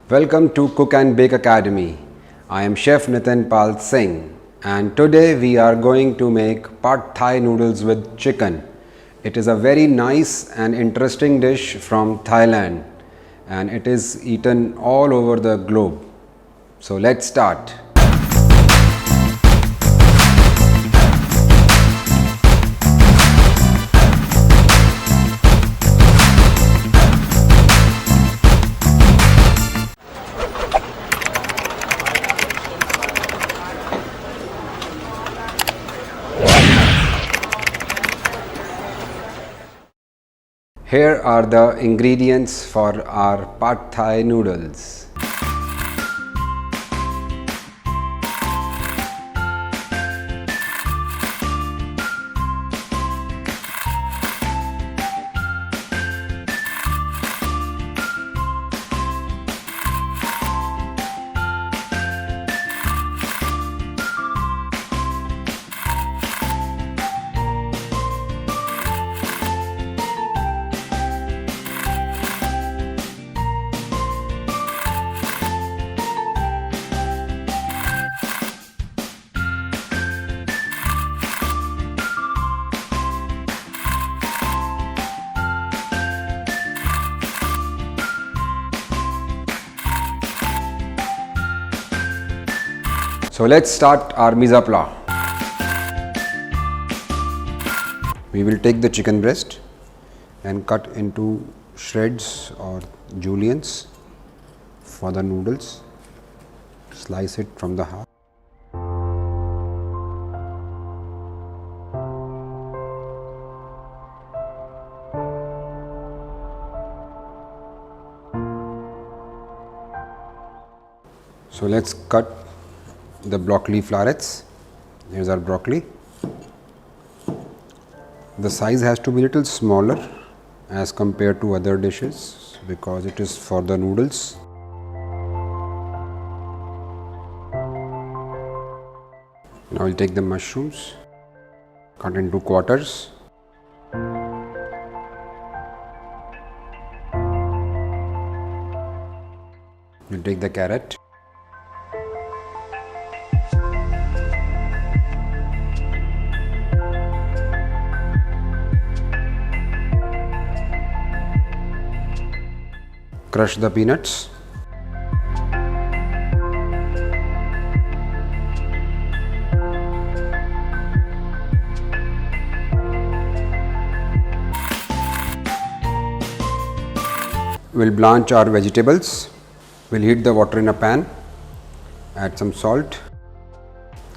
Welcome to Cook and Bake Academy. I am Chef Nitin Singh and today we are going to make Pad Thai noodles with chicken. It is a very nice and interesting dish from Thailand and it is eaten all over the globe. So let's start. Here are the ingredients for our Pad Thai noodles. So let's start our mise en place. We will take the chicken breast and cut into shreds or juliennes for the noodles. Slice it from the half. So let's cut the broccoli florets. Here's our broccoli. The size has to be little smaller as compared to other dishes because it is for the noodles. Now we'll take the mushrooms, cut into quarters. We'll take the carrot. Crush the peanuts. We'll blanch our vegetables. We'll heat the water in a pan, add some salt,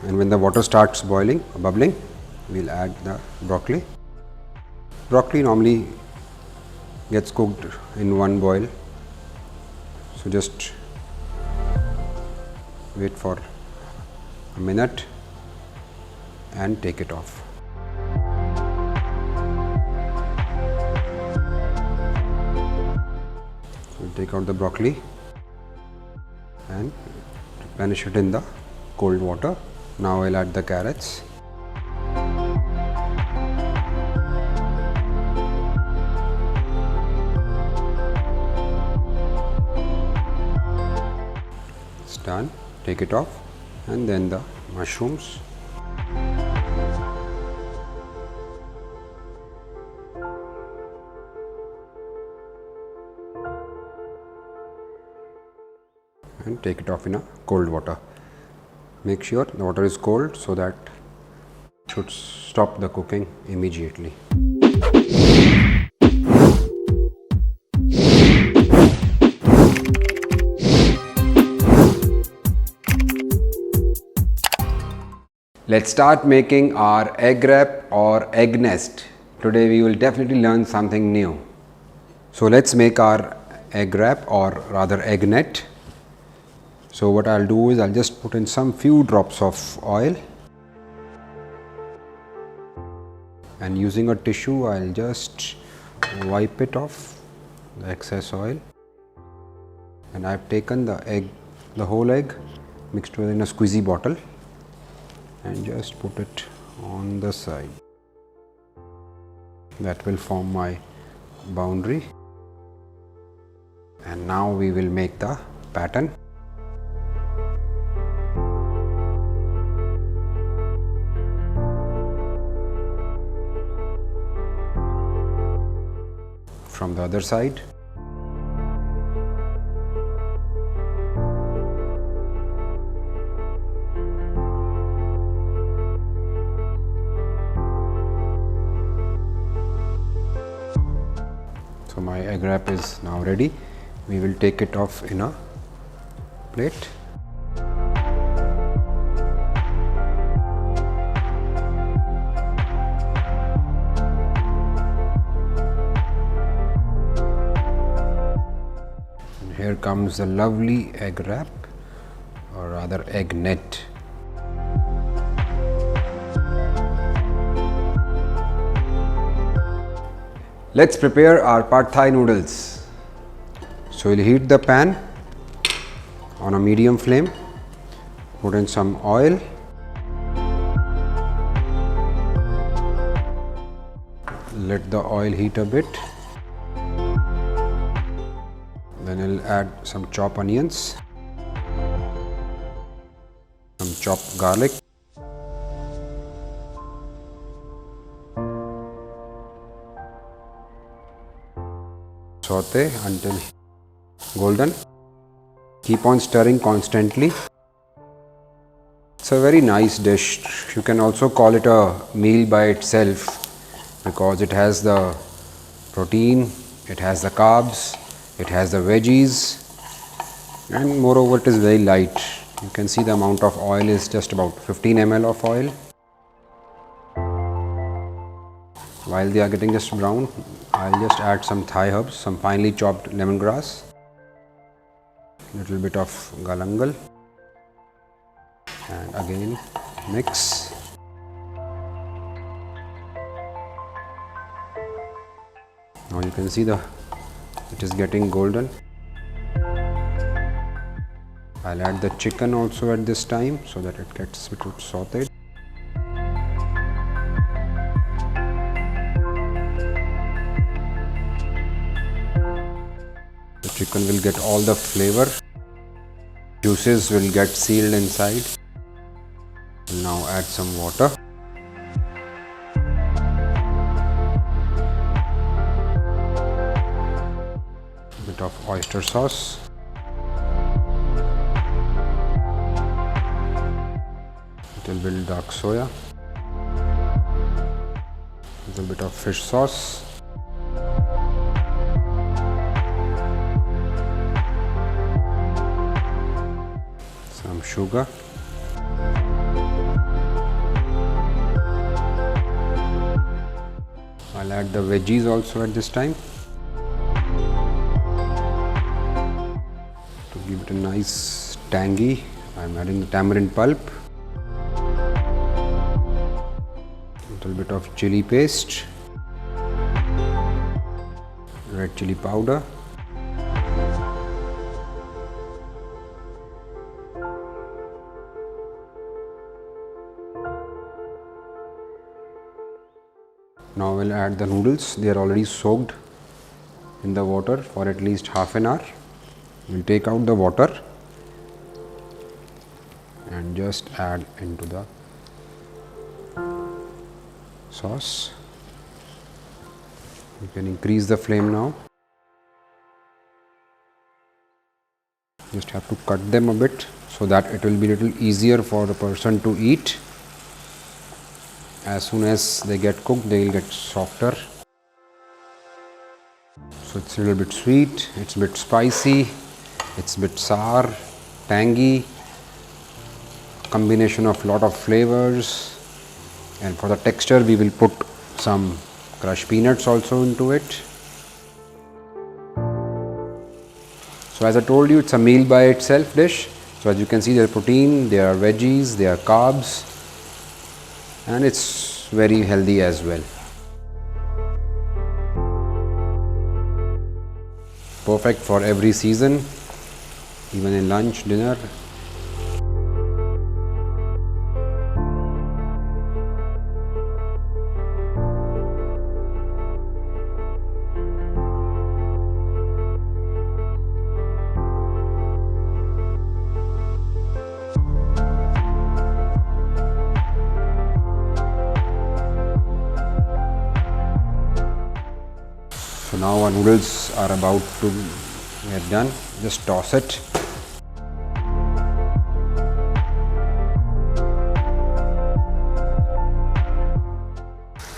and when the water starts boiling or bubbling, we'll add the broccoli. Broccoli normally gets cooked in one boil. So just wait for a minute and take it off. So we'll take out the broccoli and replenish it in the cold water. Now I'll add the carrots. Done. Take it off, and then the mushrooms. And take it off in a cold water. Make sure the water is cold so that it should stop the cooking immediately. Let's start making our egg wrap or egg nest. Today we will definitely learn something new. So let's make our egg wrap or rather egg net. So what I'll do is I'll just put in some few drops of oil and using a tissue I'll just wipe it off the excess oil, and I've taken the whole egg mixed within a squeezy bottle and just put it on the side. That will form my boundary. And now we will make the pattern. From the other side. So my egg wrap is now ready. We will take it off in a plate. And here comes the lovely egg wrap, or rather egg net. Let's prepare our pad thai noodles. So we'll heat the pan on a medium flame, put in some oil, let the oil heat a bit, then I'll add some chopped onions, some chopped garlic, saute until golden. Keep on stirring constantly. It's a very nice dish. You can also call it a meal by itself because it has the protein, it has the carbs, it has the veggies, and moreover it is very light. You can see the amount of oil is just about 15 ml of oil. While they are getting just brown, I'll just add some Thai herbs, some finely chopped lemongrass, little bit of galangal, and again mix. Now you can see it is getting golden. I'll add the chicken also at this time so that it gets a bit sauteed. The chicken will get all the flavor. Juices will get sealed inside. We'll now add some water. Bit of oyster sauce. Little bit dark soya. Little bit of fish sauce. Some sugar. I'll add the veggies also at this time to give it a nice tangy. I'm adding the tamarind pulp, little bit of chili paste, red chili powder, now we'll add the noodles. They are already soaked in the water for at least half an hour. We'll take out the water and just add into the sauce. You can increase the flame now. Just have to cut them a bit so that it will be a little easier for the person to eat. As soon as they get cooked, they will get softer. So it's a little bit sweet, it's a bit spicy, it's a bit sour, tangy, combination of lot of flavors. And for the texture, we will put some crushed peanuts also into it. So as I told you, it's a meal by itself dish. So as you can see, there are protein, there are veggies, there are carbs, and it's very healthy as well. Perfect for every season, even in lunch, dinner. So now our noodles are about to get done. Just toss it.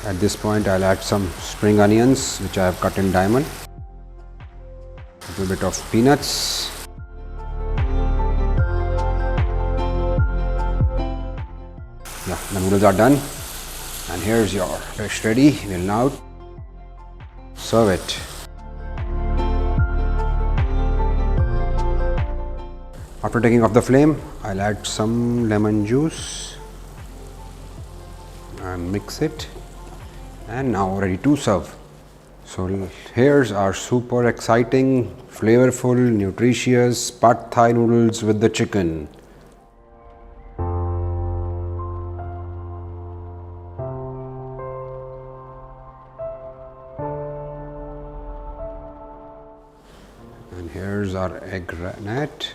At this point I'll add some spring onions which I have cut in diamond. A little bit of peanuts. Yeah, the noodles are done. And here's your dish ready. We'll now serve it. After taking off the flame, I'll add some lemon juice and mix it, and now ready to serve. So here's our super exciting, flavorful, nutritious pad thai noodles with the chicken. And here's our egg rennet.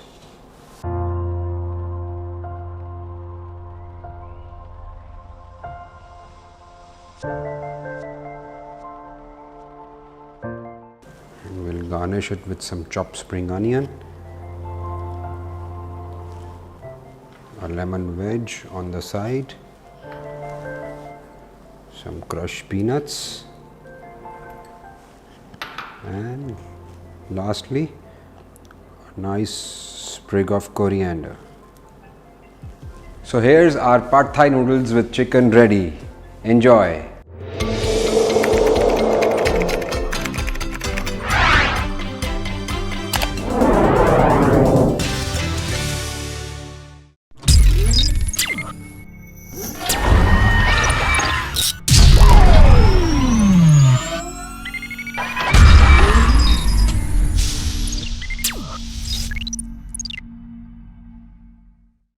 And we'll garnish it with some chopped spring onion, a lemon wedge on the side, some crushed peanuts, and lastly a nice sprig of coriander. So here's our pad thai noodles with chicken ready. Enjoy.